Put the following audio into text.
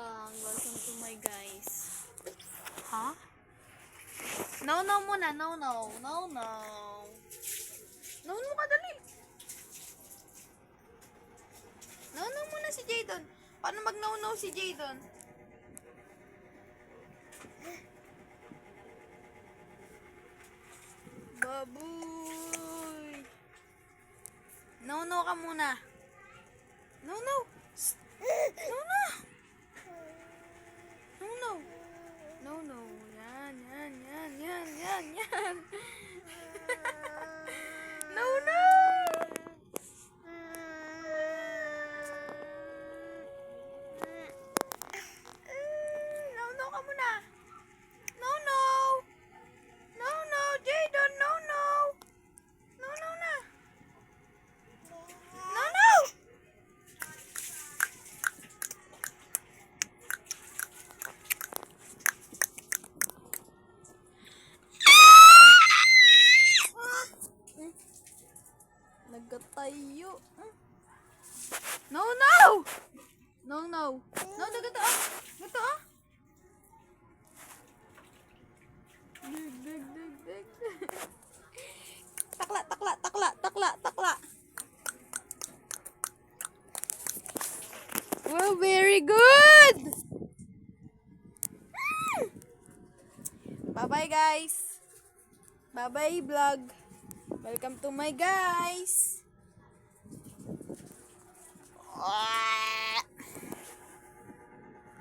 vlog. Welcome to my guys. Ha? No muna. No. No ka dali. No muna si Jadon. Paano mag-no si Jadon? Baboy. No ka muna. No. No. Yan. No. No ka muna. No. Jadon, no. No na. No. Nagkatayo. No. No, gato ah. Dig. Takla. Wow, very good. Bye guys. Bye vlog. Welcome to my guys.